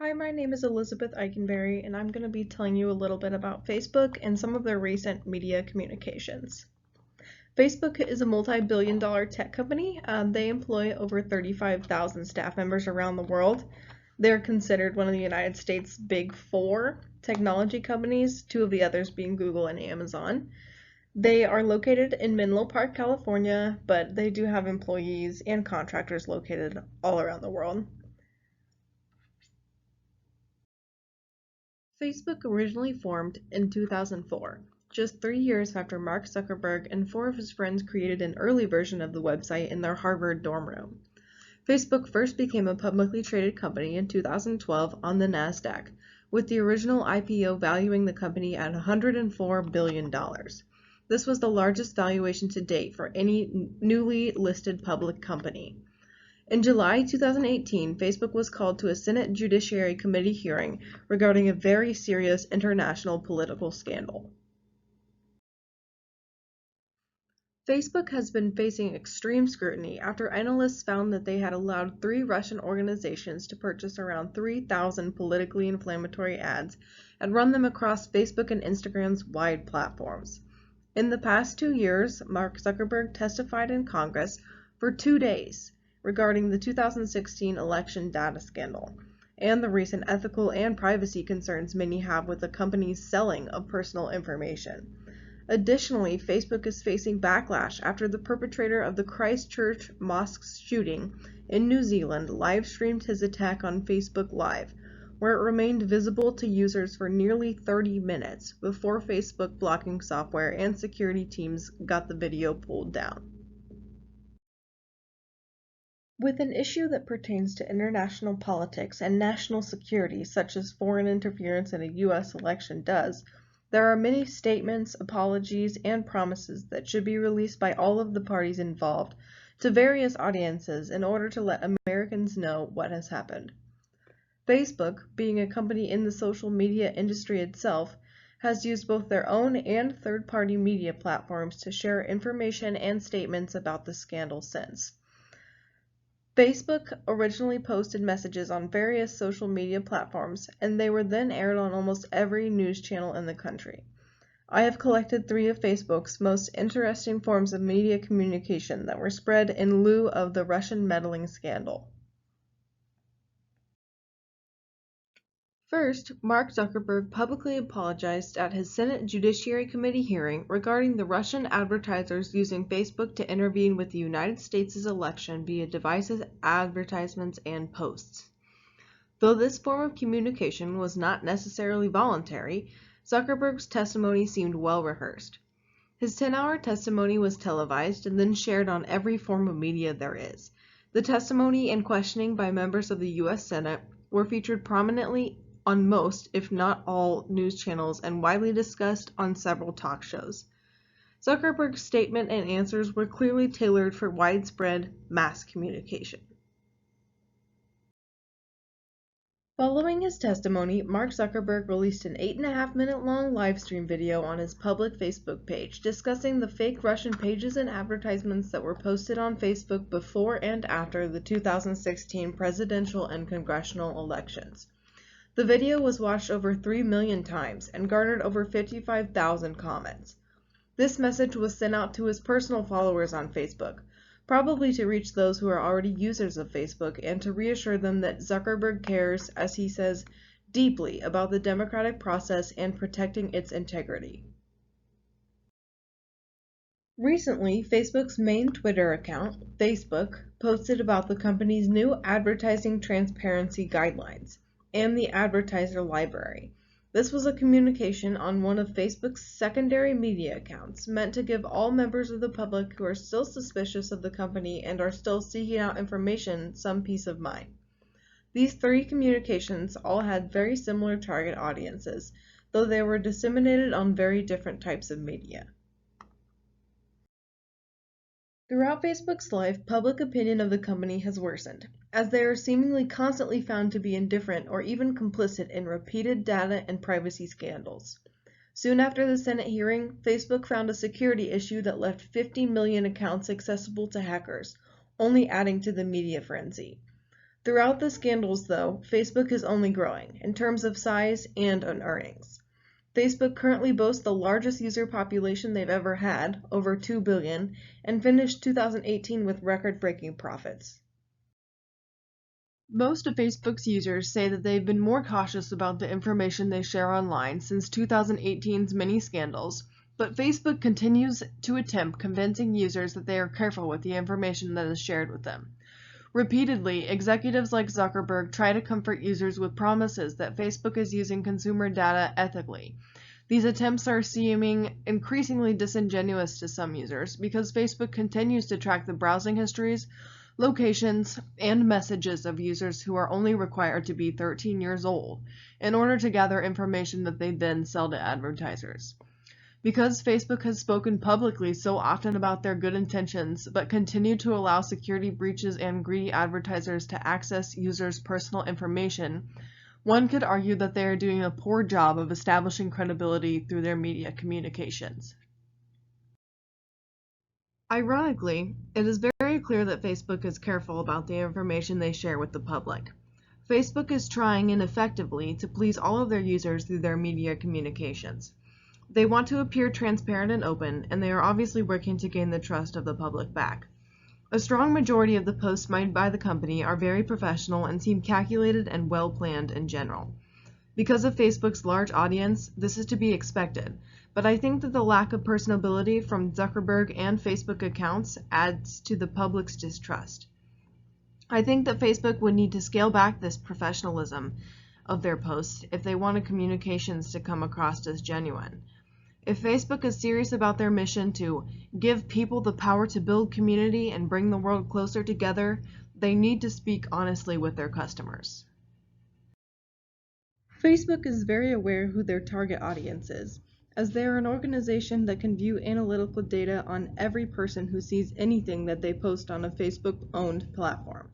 Hi, my name is Elizabeth Eikenberry, and I'm going to be telling you a little bit about Facebook and some of their recent media communications. Facebook is a multi-billion-dollar tech company. They employ over 35,000 staff members around the world. They're considered one of the United States' big four technology companies, two of the others being Google and Amazon. They are located in Menlo Park, California, but they do have employees and contractors located all around the world. Facebook originally formed in 2004, just 3 years after Mark Zuckerberg and four of his friends created an early version of the website in their Harvard dorm room. Facebook first became a publicly traded company in 2012 on the NASDAQ, with the original IPO valuing the company at $104 billion. This was the largest valuation to date for any newly listed public company. In July 2018, Facebook was called to a Senate Judiciary Committee hearing regarding a very serious international political scandal. Facebook has been facing extreme scrutiny after analysts found that they had allowed 3 Russian organizations to purchase around 3,000 politically inflammatory ads and run them across Facebook and Instagram's wide platforms. In the past 2 years, Mark Zuckerberg testified in Congress for 2 days regarding the 2016 election data scandal and the recent ethical and privacy concerns many have with the company's selling of personal information. Additionally, Facebook is facing backlash after the perpetrator of the Christchurch mosque shooting in New Zealand live-streamed his attack on Facebook Live, where it remained visible to users for nearly 30 minutes before Facebook blocking software and security teams got the video pulled down. With an issue that pertains to international politics and national security, such as foreign interference in a U.S. election does, there are many statements, apologies, and promises that should be released by all of the parties involved to various audiences in order to let Americans know what has happened. Facebook, being a company in the social media industry itself, has used both their own and third-party media platforms to share information and statements about the scandal since. Facebook originally posted messages on various social media platforms, and they were then aired on almost every news channel in the country. I have collected 3 of Facebook's most interesting forms of media communication that were spread in lieu of the Russian meddling scandal. First, Mark Zuckerberg publicly apologized at his Senate Judiciary Committee hearing regarding the Russian advertisers using Facebook to intervene with the United States' election via devices, advertisements, and posts. Though this form of communication was not necessarily voluntary, Zuckerberg's testimony seemed well rehearsed. His 10-hour testimony was televised and then shared on every form of media there is. The testimony and questioning by members of the U.S. Senate were featured prominently on most, if not all, news channels and widely discussed on several talk shows. Zuckerberg's statement and answers were clearly tailored for widespread mass communication. Following his testimony, Mark Zuckerberg released an 8.5-minute long livestream video on his public Facebook page discussing the fake Russian pages and advertisements that were posted on Facebook before and after the 2016 presidential and congressional elections. The video was watched over 3 million times and garnered over 55,000 comments. This message was sent out to his personal followers on Facebook, probably to reach those who are already users of Facebook and to reassure them that Zuckerberg cares, as he says, deeply about the democratic process and protecting its integrity. Recently, Facebook's main Twitter account, Facebook, posted about the company's new advertising transparency guidelines and the advertiser library. This was a communication on one of Facebook's secondary media accounts meant to give all members of the public who are still suspicious of the company and are still seeking out information some peace of mind. These 3 communications all had very similar target audiences, though they were disseminated on very different types of media. Throughout Facebook's life, public opinion of the company has worsened, as they are seemingly constantly found to be indifferent or even complicit in repeated data and privacy scandals. Soon after the Senate hearing, Facebook found a security issue that left 50 million accounts accessible to hackers, only adding to the media frenzy. Throughout the scandals, though, Facebook is only growing, in terms of size and in earnings. Facebook currently boasts the largest user population they've ever had, over 2 billion, and finished 2018 with record-breaking profits. Most of Facebook's users say that they've been more cautious about the information they share online since 2018's many scandals, but Facebook continues to attempt convincing users that they are careful with the information that is shared with them. Repeatedly, executives like Zuckerberg try to comfort users with promises that Facebook is using consumer data ethically. These attempts are seeming increasingly disingenuous to some users because Facebook continues to track the browsing histories, locations, and messages of users who are only required to be 13 years old in order to gather information that they then sell to advertisers. Because Facebook has spoken publicly so often about their good intentions, but continue to allow security breaches and greedy advertisers to access users' personal information, one could argue that they are doing a poor job of establishing credibility through their media communications. Ironically, it is very clear that Facebook is careful about the information they share with the public. Facebook is trying ineffectively to please all of their users through their media communications. They want to appear transparent and open, and they are obviously working to gain the trust of the public back. A strong majority of the posts made by the company are very professional and seem calculated and well planned in general. Because of Facebook's large audience, this is to be expected, but I think that the lack of personability from Zuckerberg and Facebook accounts adds to the public's distrust. I think that Facebook would need to scale back this professionalism of their posts if they wanted communications to come across as genuine. If Facebook is serious about their mission to give people the power to build community and bring the world closer together, they need to speak honestly with their customers. Facebook is very aware who their target audience is, as they are an organization that can view analytical data on every person who sees anything that they post on a Facebook-owned platform.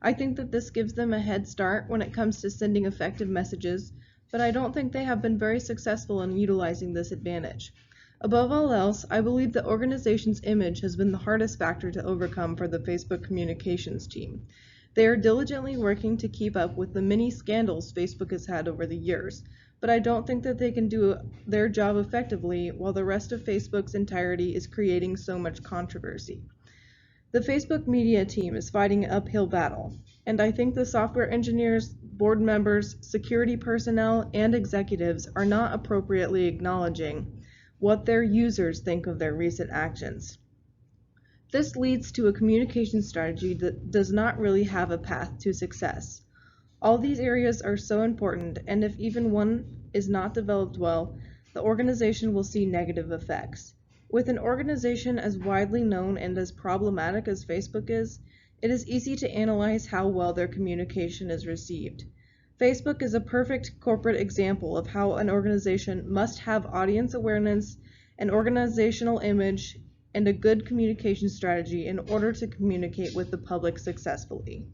I think that this gives them a head start when it comes to sending effective messages, but I don't think they have been very successful in utilizing this advantage. Above all else, I believe the organization's image has been the hardest factor to overcome for the Facebook communications team. They are diligently working to keep up with the many scandals Facebook has had over the years, but I don't think that they can do their job effectively while the rest of Facebook's entirety is creating so much controversy. The Facebook media team is fighting an uphill battle, and I think the software engineers, board members, security personnel, and executives are not appropriately acknowledging what their users think of their recent actions. This leads to a communication strategy that does not really have a path to success. All these areas are so important, and if even one is not developed well, the organization will see negative effects. With an organization as widely known and as problematic as Facebook is, it is easy to analyze how well their communication is received. Facebook is a perfect corporate example of how an organization must have audience awareness, an organizational image, and a good communication strategy in order to communicate with the public successfully.